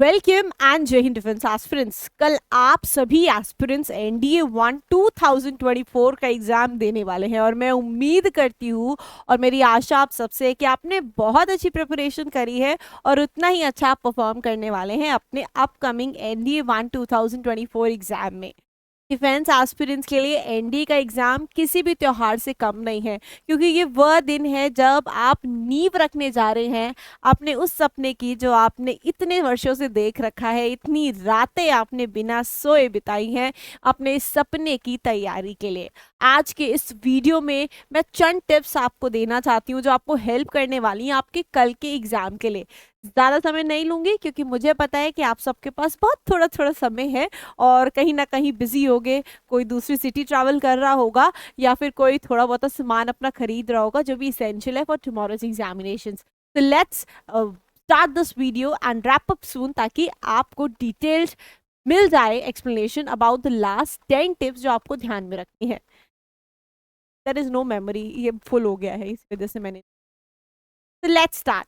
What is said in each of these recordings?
Welcome and जय Hind defence aspirants. कल आप सभी एस्पिरेंट्स एनडीए 1 2024 का एग्जाम देने वाले हैं और मैं उम्मीद करती हूँ और मेरी आशा आप सबसे है कि आपने बहुत अच्छी प्रिपरेशन करी है और उतना ही अच्छा आप परफॉर्म करने वाले हैं अपने अपकमिंग एनडीए 1 2024 एग्जाम में। डिफेंस एस्पिरेंट्स के लिए एनडीए का एग्जाम किसी भी त्योहार से कम नहीं है, क्योंकि ये वह दिन है जब आप नींव रखने जा रहे हैं अपने उस सपने की जो आपने इतने वर्षों से देख रखा है। इतनी रातें आपने बिना सोए बिताई हैं अपने इस सपने की तैयारी के लिए। आज के इस वीडियो में मैं चंद टिप्स आपको देना चाहती हूँ जो आपको हेल्प करने वाली हैं आपके कल के एग्जाम के लिए। ज़्यादा समय नहीं लूंगी क्योंकि मुझे पता है कि आप सबके पास बहुत थोड़ा थोड़ा समय है और कहीं ना कहीं बिजी होगे, कोई दूसरी सिटी ट्रैवल कर रहा होगा या फिर कोई थोड़ा बहुत सामान अपना खरीद रहा होगा जो भी इसेंशियल है फॉर टुमारोज एग्जामिनेशन। तो let's start this video and wrap up सून, ताकि आपको डिटेल्ड मिल जाए explanation about the last 10 tips जो आपको ध्यान में रखनी है। देयर इज नो मेमोरी, ये फुल हो गया है इस वजह से मैंने। तो लेट्स स्टार्ट।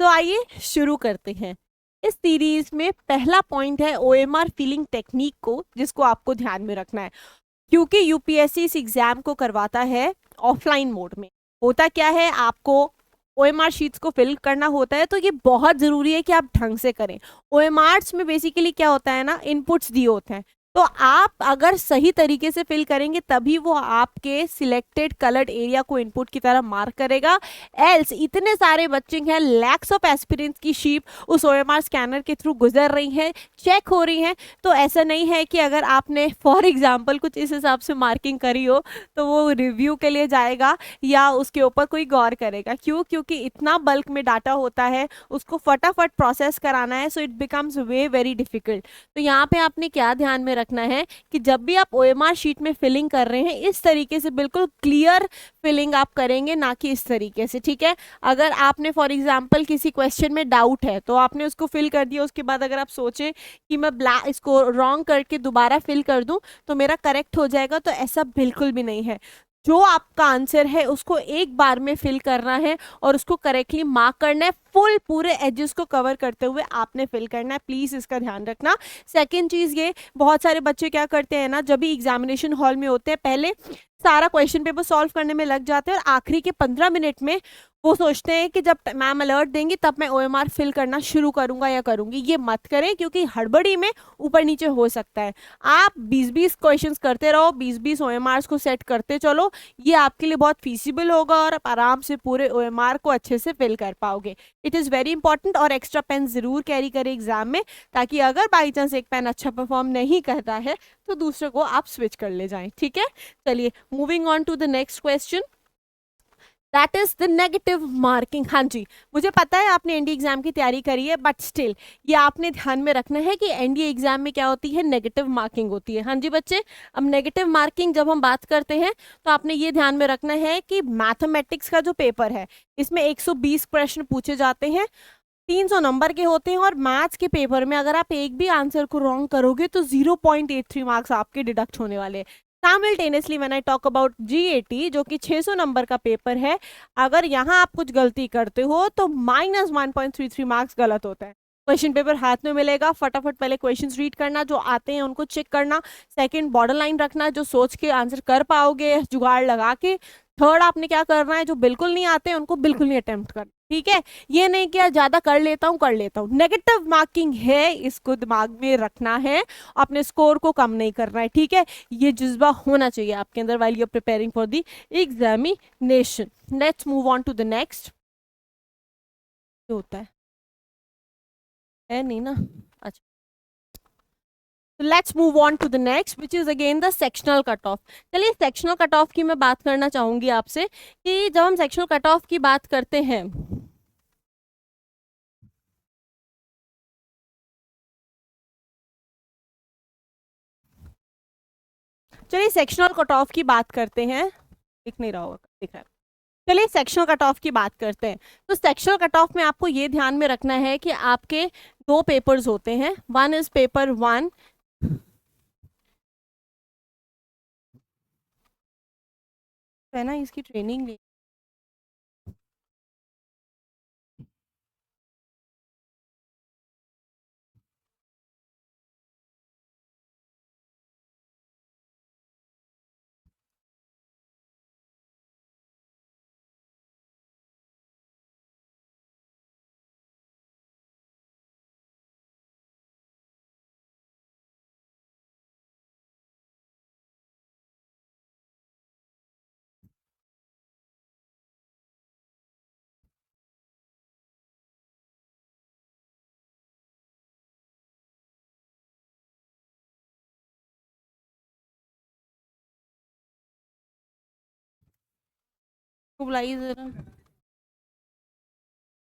तो आइए शुरू करते हैं। इस सीरीज में पहला पॉइंट है ओएमआर फिलिंग टेक्निक को, जिसको आपको ध्यान में रखना है क्योंकि यूपीएससी इस एग्जाम को करवाता है ऑफलाइन मोड में। होता क्या है, आपको ओएमआर शीट्स को फिल करना होता है, तो ये बहुत जरूरी है कि आप ढंग से करें। ओएमआर्स में बेसिकली क्या होता है ना, इनपुट्स दिए होते हैं, तो आप अगर सही तरीके से फिल करेंगे तभी वो आपके सिलेक्टेड कलर्ड एरिया को इनपुट की तरह मार्क करेगा। एल्स इतने सारे बच्चे हैं, लैक्स ऑफ एस्पिरेंट्स की शीप उस ओएमआर स्कैनर के थ्रू गुजर रही हैं, चेक हो रही हैं। तो ऐसा नहीं है कि अगर आपने फॉर एग्जाम्पल कुछ इस हिसाब से मार्किंग करी हो तो वो रिव्यू के लिए जाएगा या उसके ऊपर कोई गौर करेगा। क्यों? क्योंकि इतना बल्क में डाटा होता है, उसको फटाफट प्रोसेस कराना है, so it becomes way very difficult. तो यहाँ पे आपने क्या ध्यान में रखना है कि जब भी आप ओएमआर शीट में फिलिंग कर रहे हैं, इस तरीके से बिल्कुल क्लियर फिलिंग आप करेंगे, ना कि इस तरीके से। ठीक है, अगर आपने फॉर एग्जाम्पल किसी क्वेश्चन में डाउट है तो आपने उसको फिल कर दिया, उसके बाद अगर आप सोचें कि मैं ब्लैक इसको रॉन्ग करके दोबारा फिल कर दूं तो मेरा करेक्ट हो जाएगा, तो ऐसा बिल्कुल भी नहीं है। जो आपका आंसर है उसको एक बार में फिल करना है और उसको करेक्टली मार्क करना है, फुल पूरे एजेस को कवर करते हुए आपने फिल करना है। प्लीज इसका ध्यान रखना। सेकंड चीज ये, बहुत सारे बच्चे क्या करते हैं ना, जब भी एग्जामिनेशन हॉल में होते हैं पहले सारा क्वेश्चन पेपर सॉल्व करने में लग जाते हैं और आखिरी के 15 मिनट में वो सोचते हैं कि जब मैम अलर्ट देंगी तब मैं ओएमआर फिल करना शुरू करूंगा या करूंगी। ये मत करें क्योंकि हड़बड़ी में ऊपर नीचे हो सकता है। आप 20-20 क्वेश्चंस करते रहो, 20-20 ओएमआर को सेट करते चलो, ये आपके लिए बहुत फीसिबल होगा और आप आराम से पूरे ओएमआर को अच्छे से फिल कर पाओगे। It is very important. और एक्स्ट्रा पेन जरूर कैरी करें एग्जाम में, ताकि अगर बाई चांस एक पेन अच्छा परफॉर्म नहीं करता है तो दूसरे को आप स्विच कर ले जाएं। ठीक है, चलिए moving on to the next question, that is the negative marking. हाँ जी, मुझे पता है आपने एनडीए एग्जाम की तैयारी करी है, बट स्टिल ये आपने ध्यान में रखना है कि एनडीए एग्जाम में क्या होती है, नेगेटिव मार्किंग होती है। हाँ जी बच्चे, अब नेगेटिव मार्किंग जब हम बात करते हैं तो आपने ये ध्यान में रखना है कि मैथमेटिक्स का जो पेपर है इसमें 120 प्रश्न पूछे जाते हैं, 300 नंबर के होते हैं, और मैथ्स के पेपर में अगर आप एक भी आंसर को रॉन्ग करोगे तो 0.83 मार्क्स आपके डिडक्ट होने वाले हैं। Simultaneously when I talk about GAT जो कि 600 नंबर का पेपर है, अगर यहाँ आप कुछ गलती करते हो तो -1.33 मार्क्स गलत होता है। क्वेश्चन पेपर हाथ में मिलेगा, फटाफट पहले क्वेश्चंस रीड करना, जो आते हैं उनको चेक करना, सेकंड बॉर्डर लाइन रखना जो सोच के आंसर कर पाओगे जुगाड़ लगा के, थर्ड आपने क्या करना है, जो बिल्कुल नहीं आते उनको बिल्कुल नहीं अटेम्प्ट करना। ठीक है, ये नहीं कि ज्यादा कर लेता हूँ, नेगेटिव मार्किंग है, इसको दिमाग में रखना है, अपने स्कोर को कम नहीं करना है। ठीक है, ये जज्बा होना चाहिए आपके अंदर while you are preparing for the examination. Let's move on to the next. होता है नहीं ना, अच्छा। Let's move on to the next which is again the sectional cut off. चलिए सेक्शनल कट ऑफ की मैं बात करना चाहूंगी आपसे कि जब हम सेक्शनल कट ऑफ की बात करते हैं, चलिए सेक्शनल कट ऑफ की बात करते हैं, दिख नहीं रहा होगा, दिख रहा है। चलिए सेक्शनल कट ऑफ की बात करते हैं। तो सेक्शनल कट ऑफ में आपको ये ध्यान में रखना है कि आपके दो पेपर्स होते हैं, वन इज पेपर वन, है ना, इसकी ट्रेनिंग ली। बुलाइए जरा,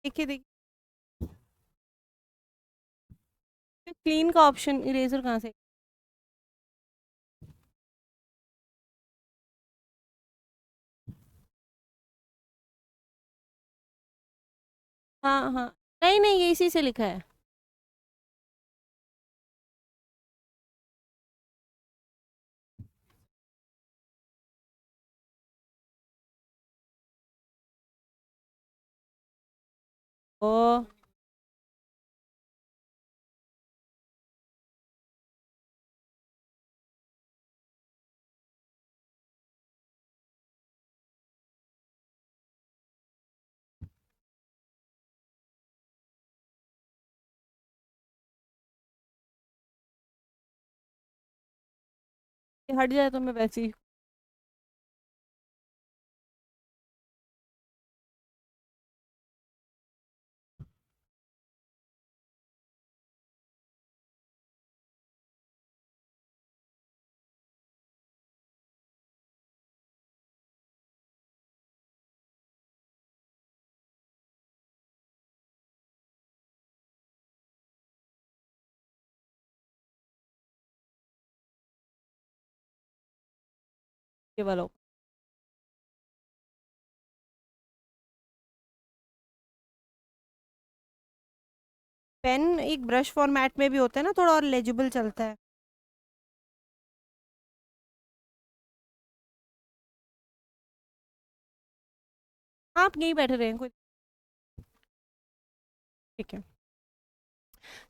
देखिए देखिए क्लीन का ऑप्शन, इरेजर कहाँ से? हाँ हाँ, नहीं नहीं, ये इसी से लिखा है। ओ, ये हट जाए तो मैं वैसे ही। ये वाला पेन एक ब्रश फॉर्मेट में भी होता है ना, थोड़ा और लेजिबल चलता है। आप यहीं बैठे रहे कोई, ठीक है।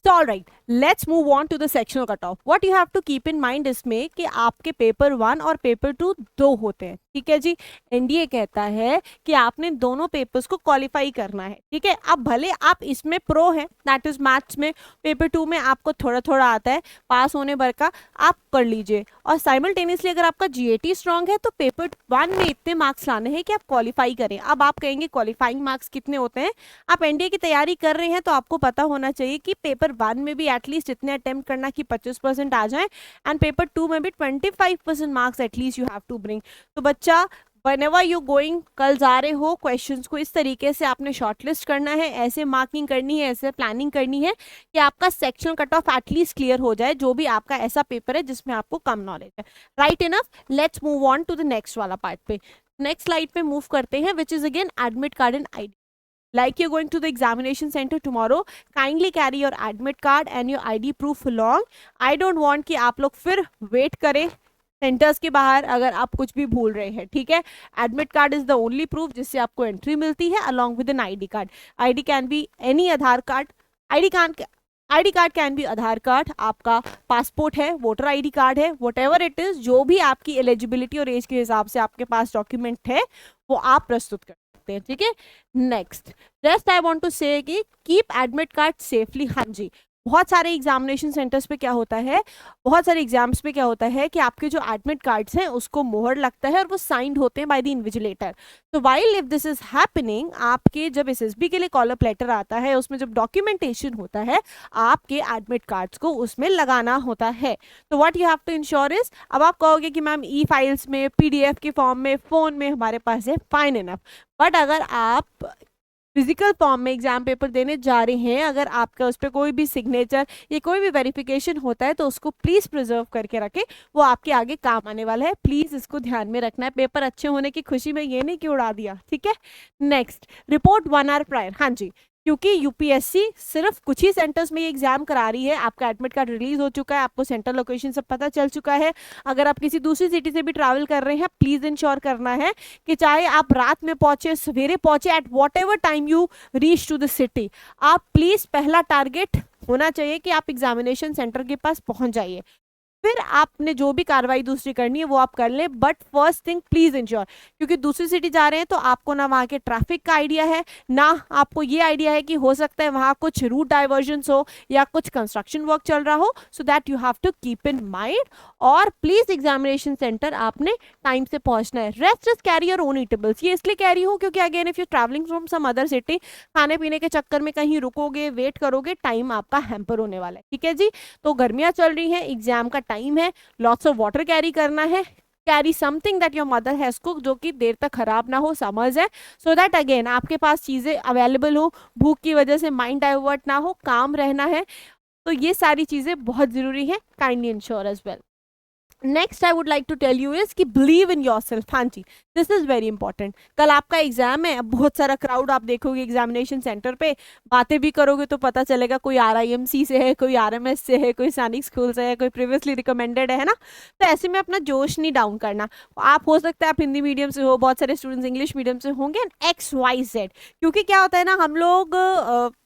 So all right, let's move on to the sectional cutoff. What you have to keep in mind इसमें कि आपके पेपर 1 और पेपर 2 दो होते हैं, ठीक है जी। एनडीए कहता है कि आपने दोनों पेपर्स को क्वालिफाई करना है, ठीक है। अब भले आप इसमें प्रो हैं, दैट इज मैथ्स में, पेपर 2 में आपको थोड़ा थोड़ा आता है, पास होने भर का आप कर लीजिए। और साइमल्टेनियसली अगर आपका जीएटी स्ट्रांग है तो पेपर 1 में इतने मार्क्स लाने हैं कि आप क्वालिफाई करें। अब आप कहेंगे क्वालिफाइंग मार्क्स कितने होते हैं? आप एनडीए की तैयारी कर रहे हैं तो आपको पता होना चाहिए कि पेपर 1 में भी एटलीस्ट इतने अटेम्प्ट करना कि 25% आ जाए, एंड पेपर 2 में भी 25% marks at least you have to bring. तो बच्चा, whenever you going, कल जा रहे हो, क्वेश्चंस को इस तरीके से आपने शॉर्टलिस्ट करना है, ऐसे मार्किंग करनी है, ऐसे प्लानिंग करनी है कि आपका sectional cut of at least clear हो जाए, जो भी आपका ऐसा पेपर है जिसमें आपको कम नॉलेज है। Right enough, let's move on to the next वाला पार्ट पे। नेक्स्ट स्लाइड पे मूव करते हैं, which is again admit card and ID. Like you're going to the examination center tomorrow, kindly carry your admit card and your ID proof along. I don't want कि आप लोग फिर wait करें centres के बाहर अगर आप कुछ भी भूल रहे हैं, ठीक है। Admit card is the only proof जिससे आपको एंट्री मिलती है, along with an ID card. ID can be any Aadhaar card, ID card, ID card can be Aadhaar card, आपका पासपोर्ट है, वोटर आईडी कार्ड है, वट एवर इट इज, जो भी आपकी एलिजिबिलिटी और एज के हिसाब से आपके पास डॉक्यूमेंट है वो आप प्रस्तुत कर सकते हैं, ठीक है। Next, just I want to say कि कीप एडमिट कार्ड सेफली। हाँ जी, बहुत सारे एग्जामिनेशन सेंटर्स पे क्या होता है, बहुत सारे एग्जाम्स पे क्या होता है कि आपके जो एडमिट कार्ड्स हैं उसको मोहर लगता है और वो साइंड होते हैं बाय द इन्विजिलेटर। तो while if this is happening, आपके जब एसएसबी के लिए कॉल अप लेटर आता है, उसमें जब डॉक्यूमेंटेशन होता है, आपके एडमिट कार्ड्स को उसमें लगाना होता है। तो what you have to ensure is, अब आप कहोगे कि मैम ई फाइल्स में, पीडीएफ के फॉर्म में, फोन में हमारे पास है, फाइन इनफ। बट अगर आप फिजिकल फॉर्म में एग्जाम पेपर देने जा रहे हैं, अगर आपका उस पर कोई भी सिग्नेचर या कोई भी वेरिफिकेशन होता है तो उसको प्लीज प्रिजर्व करके रखें, वो आपके आगे काम आने वाला है। प्लीज इसको ध्यान में रखना है, पेपर अच्छे होने की खुशी में ये नहीं कि उड़ा दिया, ठीक है। Next, report 1 hour prior. हाँ जी, क्योंकि यूपीएससी सिर्फ कुछ ही सेंटर्स में ये एग्जाम करा रही है, आपका एडमिट कार्ड रिलीज हो चुका है, आपको सेंटर लोकेशन सब पता चल चुका है। अगर आप किसी दूसरी सिटी से भी ट्रैवल कर रहे हैं, प्लीज इंश्योर करना है कि चाहे आप रात में पहुंचे, सवेरे पहुंचे, at whatever time you reach to the city, आप प्लीज, पहला टारगेट होना चाहिए कि आप एग्जामिनेशन सेंटर के पास पहुंच जाइए। फिर आपने जो भी कार्रवाई दूसरी करनी है वो आप कर लें, but first thing please ensure, क्योंकि दूसरी सिटी जा रहे हैं तो आपको ना वहाँ के ट्रैफिक का आइडिया है, ना आपको ये आइडिया है कि हो सकता है वहाँ कुछ रूट डाइवर्जन हो या कुछ कंस्ट्रक्शन वर्क चल रहा हो, so that you have to keep in mind. और प्लीज एग्जामिनेशन सेंटर आपने टाइम से पहुंचना है। Rest is carry your own eatables, ये इसलिए कह रही हूँ क्योंकि again if you travelling from some other city, खाने पीने के चक्कर में कहीं रुकोगे, वेट करोगे, टाइम आपका हैम्पर होने वाला है, ठीक है जी। तो गर्मियां चल रही हैं, एग्जाम का टाइम है, लॉट्स ऑफ वाटर कैरी करना है, carry something that your mother has cook, जो कि देर तक खराब ना हो, समर्स है, सो दैट अगेन आपके पास चीजें अवेलेबल हो, भूख की वजह से माइंड डाइवर्ट ना हो, काम रहना है। तो ये सारी चीजें बहुत जरूरी है, kindly ensure as well. Next I would like to tell you is कि बिलीव इन योर सेल्फ। हाँ जी, दिस इज वेरी इंपॉर्टेंट। कल आपका एग्जाम है, अब बहुत सारा क्राउड आप देखोगे एग्जामिनेशन सेंटर पे, बातें भी करोगे तो पता चलेगा कोई RIMC से है, कोई RMS से है, कोई सैनिक स्कूल से है, कोई प्रीवियसली रिकमेंडेड है ना। तो ऐसे में अपना जोश नहीं डाउन करना। आप हो सकता है आप हिंदी मीडियम से हो, बहुत सारे स्टूडेंट्स इंग्लिश मीडियम से होंगे, XYZ। क्योंकि क्या होता है ना, हम लोग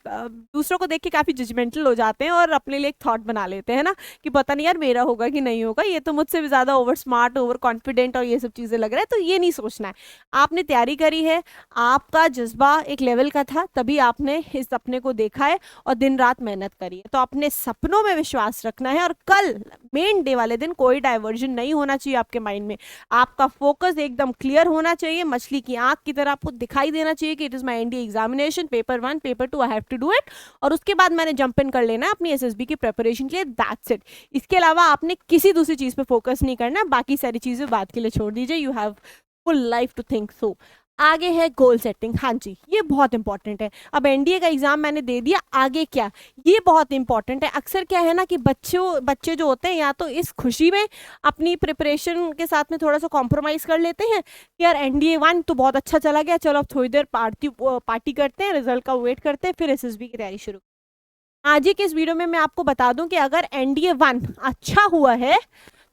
दूसरों को देख के काफी जजमेंटल हो जाते हैं और अपने लिए एक थॉट बना लेते हैं ना कि पता नहीं यार मेरा होगा कि नहीं होगा, ये तो मुझसे भी ज्यादा ओवर स्मार्ट, ओवर कॉन्फिडेंट और ये सब चीजें लग रहा है। तो ये नहीं सोचना है। आपने तैयारी करी है, आपका जज्बा एक लेवल का था, तभी आपने इस सपने को देखा है और दिन रात मेहनत करी है। तो अपने सपनों में विश्वास रखना है और कल मेन डे वाले दिन कोई डाइवर्जन नहीं होना चाहिए आपके माइंड में। आपका फोकस एकदम क्लियर होना चाहिए, मछली की आंख की तरह आपको दिखाई देना चाहिए कि it is my NDA examination, paper 1 paper 2 I have to do it, और उसके बाद मैंने जंप इन कर लेना है अपनी SSB की प्रिपरेशन के लिए, दैट्स इट। इसके अलावा आपने किसी दूसरी चीज पे फोकस नहीं करना, बाकी सारी चीजें बात के लिए छोड़ दीजिए। You have full life to think. So आगे है गोल सेटिंग। हाँ जी, ये बहुत इंपॉर्टेंट है। अब NDA का एग्जाम मैंने दे दिया, आगे क्या, ये बहुत इंपॉर्टेंट है। अक्सर क्या है ना कि बच्चे जो होते हैं या तो इस खुशी में अपनी प्रिपरेशन के साथ में थोड़ा सा कॉम्प्रोमाइज कर लेते हैं कि यार NDA 1 तो बहुत अच्छा चला गया, चलो अब थोड़ी देर पार्टी करते हैं, रिजल्ट का वेट करते हैं, फिर SSB की तैयारी शुरू। आज ही के इस वीडियो में मैं आपको बता दूं कि अगर NDA 1 अच्छा हुआ है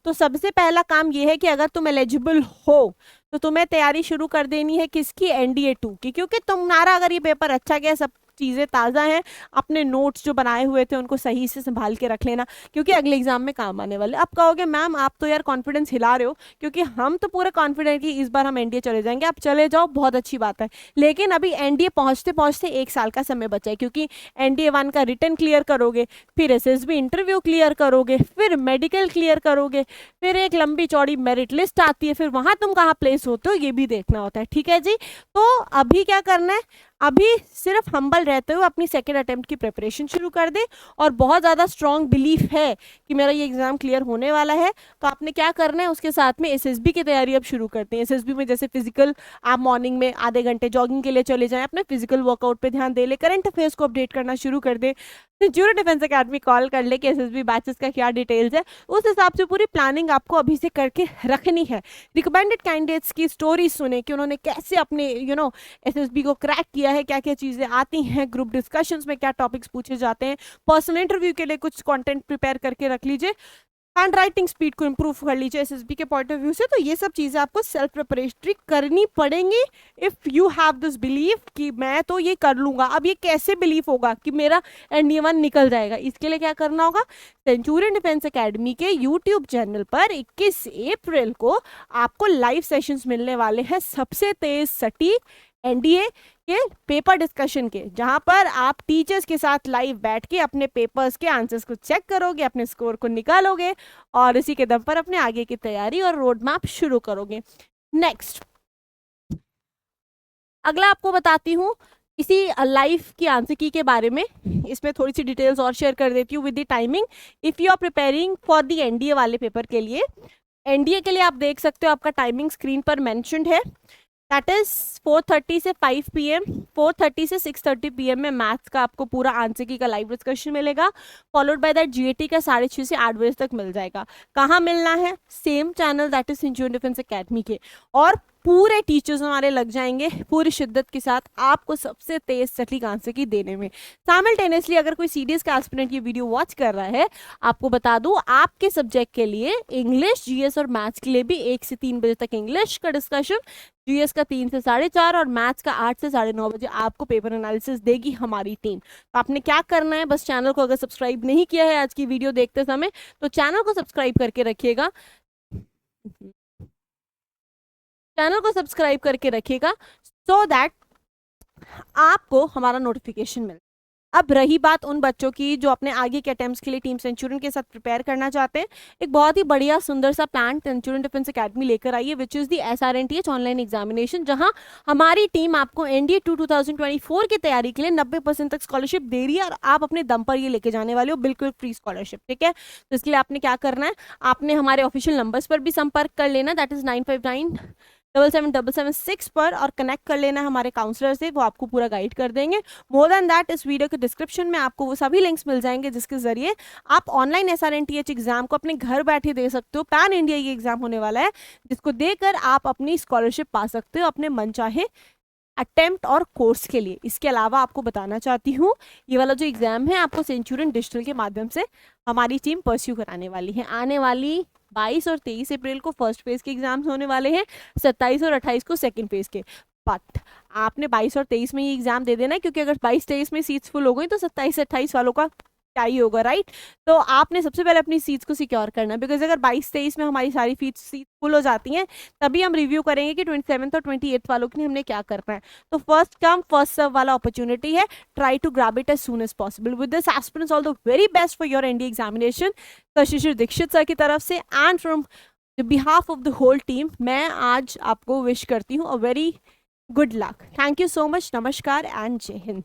तो सबसे पहला काम ये है कि अगर तुम एलिजिबल हो तो तुम्हें तैयारी शुरू कर देनी है किसकी, NDA 2 की। क्योंकि तुम्हारा अगर ये पेपर अच्छा गया, सब चीज़ें ताज़ा हैं, अपने नोट्स जो बनाए हुए थे उनको सही से संभाल के रख लेना, क्योंकि अगले एग्जाम में काम आने वाले। अब कहोगे मैम आप तो यार कॉन्फिडेंस हिला रहे हो, क्योंकि हम तो पूरे कॉन्फिडेंट कि इस बार हम NDA चले जाएंगे। आप चले जाओ, बहुत अच्छी बात है, लेकिन अभी NDA पहुंचते पहुंचते 1 साल का समय बचा है। क्योंकि NDA 1 का रिटर्न क्लियर करोगे, फिर SSB इंटरव्यू क्लियर करोगे, फिर मेडिकल क्लियर करोगे, फिर एक लंबी चौड़ी मेरिट लिस्ट आती है, फिर वहां तुम कहाँ प्लेस होते हो ये भी देखना होता है। ठीक है जी, तो अभी क्या करना है, अभी सिर्फ हम्बल रहते हुए अपनी सेकेंड अटेम्प्ट की प्रिपरेशन शुरू कर दे, और बहुत ज़्यादा स्ट्रॉन्ग बिलीफ है कि मेरा ये एग्जाम क्लियर होने वाला है, तो आपने क्या करना है, उसके साथ में SSB की तैयारी अब शुरू करते हैं। SSB में जैसे फिजिकल, आप मॉर्निंग में आधे घंटे जॉगिंग के लिए चले जाएं, अपने फिजिकल वर्कआउट पे ध्यान दे ले, करंट अफेयर्स को अपडेट करना शुरू कर दे, सेंचुरियन डिफेंस अकेडमी कॉल कर ले कि SSB बैचेस का क्या डिटेल्स है, उस हिसाब से पूरी प्लानिंग आपको अभी से करके रखनी है। रिकमेंडेड कैंडिडेट्स की स्टोरी सुने कि उन्होंने कैसे अपने SSB को क्रैक किया है, क्या क्या चीज़ें आती हैं, ग्रुप डिस्कशंस में क्या टॉपिक्स पूछे जाते हैं, पर्सनल इंटरव्यू के लिए कुछ कंटेंट प्रिपेयर करके रख लीजिए, हैंड राइटिंग स्पीड को इंप्रूव कर लीजिए SSB के पॉइंट ऑफ व्यू से। तो ये सब चीज़ें आपको सेल्फ प्रिपरेटरी करनी पड़ेंगी if you have this believe कि मैं तो ये कर लूँगा। अब ये कैसे बिलीव होगा कि मेरा NDA 1 निकल जाएगा, इसके लिए क्या करना होगा, सेंचुरियन डिफेंस अकेडमी के यूट्यूब चैनल पर 21 अप्रैल को आपको लाइव सेशंस मिलने वाले हैं, सबसे तेज सटीक NDA के पेपर डिस्कशन के, जहां पर आप टीचर्स के साथ लाइव बैठ के अपने पेपर्स के आंसर्स को चेक करोगे, अपने स्कोर को निकालोगे और इसी के दम पर अपने आगे की तैयारी और रोड मैप शुरू करोगे। नेक्स्ट, अगला आपको बताती हूँ इसी लाइफ की आंसर की के बारे में, इसमें थोड़ी सी डिटेल्स और शेयर कर देती हूँ with the timing. If you are preparing for the NDA वाले पेपर के लिए, NDA के लिए आप देख सकते हो आपका टाइमिंग स्क्रीन पर मैंशनड है, दैट इज 4:30 से 5 PM, 4:30 से 6:30 PM में मैथ्स का आपको पूरा आंसर की का लाइव डिस्कशन मिलेगा, फॉलोड बाय दैट GAT का 6:30 से 8 बजे तक मिल जाएगा। कहाँ मिलना है, same channel that is Centurion defence academy के, और पूरे टीचर्स हमारे लग जाएंगे पूरी शिद्दत के साथ आपको सबसे तेज सटीक आंसर की देने में। साइमल्टेनियसली अगर कोई CDS का एस्पिरेंट ये वीडियो वॉच कर रहा है, आपको बता दूं आपके सब्जेक्ट के लिए इंग्लिश, GS और मैथ्स के लिए भी 1 से 3 बजे तक इंग्लिश का डिस्कशन, GS का 3 से 4:30 और मैथ्स का 8 से 9:30 बजे आपको पेपर एनालिसिस देगी हमारी टीम। तो आपने क्या करना है, बस चैनल को अगर सब्सक्राइब नहीं किया है आज की वीडियो देखते समय तो चैनल को सब्सक्राइब करके रखिएगा, चैनल को सब्सक्राइब करके रखिएगा, सो दैट आपको हमारा नोटिफिकेशन मिले। अब रही बात उन बच्चों की जो अपने आगे के अटेम्प्ट्स के लिए टीम सेंचुरियन के साथ प्रिपेयर करना चाहते हैं, एक बहुत ही बढ़िया सुंदर सा प्लान सेंचुरियन डिफेंस एकेडमी लेकर आई है, which is the SRNTH online examination, जहां हमारी टीम आपको NDA 2024 की तैयारी के लिए 90% तक स्कॉलरशिप दे रही है, और आप अपने दम पर ये लेके जाने वाले हो, बिल्कुल फ्री स्कॉलरशिप, ठीक है। तो इसके लिए आपने क्या करना है, आपने हमारे ऑफिशियल नंबर्स पर भी संपर्क कर लेना, दैट इज 95977776 पर, और कनेक्ट कर लेना है हमारे काउंसलर से, वो आपको पूरा गाइड कर देंगे। मोर देन दैट, इस वीडियो के डिस्क्रिप्शन में आपको वो सभी लिंक्स मिल जाएंगे जिसके जरिए आप ऑनलाइन SRNTH एग्जाम को अपने घर बैठे दे सकते हो। पैन इंडिया ये एग्जाम होने वाला है, जिसको देकर आप अपनी स्कॉलरशिप पा सकते हो अपने मनचाहे अटेम्प्ट और कोर्स के लिए। इसके अलावा आपको बताना चाहती हूँ, ये वाला जो एग्जाम है आपको सेंचुरियन डिजिटल के माध्यम से हमारी टीम परस्यू कराने वाली है। आने वाली 22 और 23 अप्रैल को फर्स्ट फेज के एग्जाम्स होने वाले हैं, 27 और 28 को सेकंड फेज के। बट आपने 22 और 23 में ये एग्जाम दे देना, क्योंकि अगर 22-23 में सीट्स फुल हो गई तो 27-28 वालों का क्या ही होगा, राइट। तो आपने सबसे पहले अपनी सीट्स को सिक्योर करना है, बिकॉज अगर 22-23 में हमारी सारी सीट फुल हो जाती हैं, तभी हम रिव्यू करेंगे कि 27 और 28 वालों के लिए हमने क्या करना है। तो फर्स्ट कम फर्स्ट सर्व वाला अपॉर्चुनिटी है, try to grab it as soon as possible. With this aspirants all the very best for your NDA examination, Shishir Dikshit sir की तरफ से and from the behalf of the whole team, मैं आज आपको wish करती हूँ a very good luck. Thank you so much, नमस्कार and जय हिंद।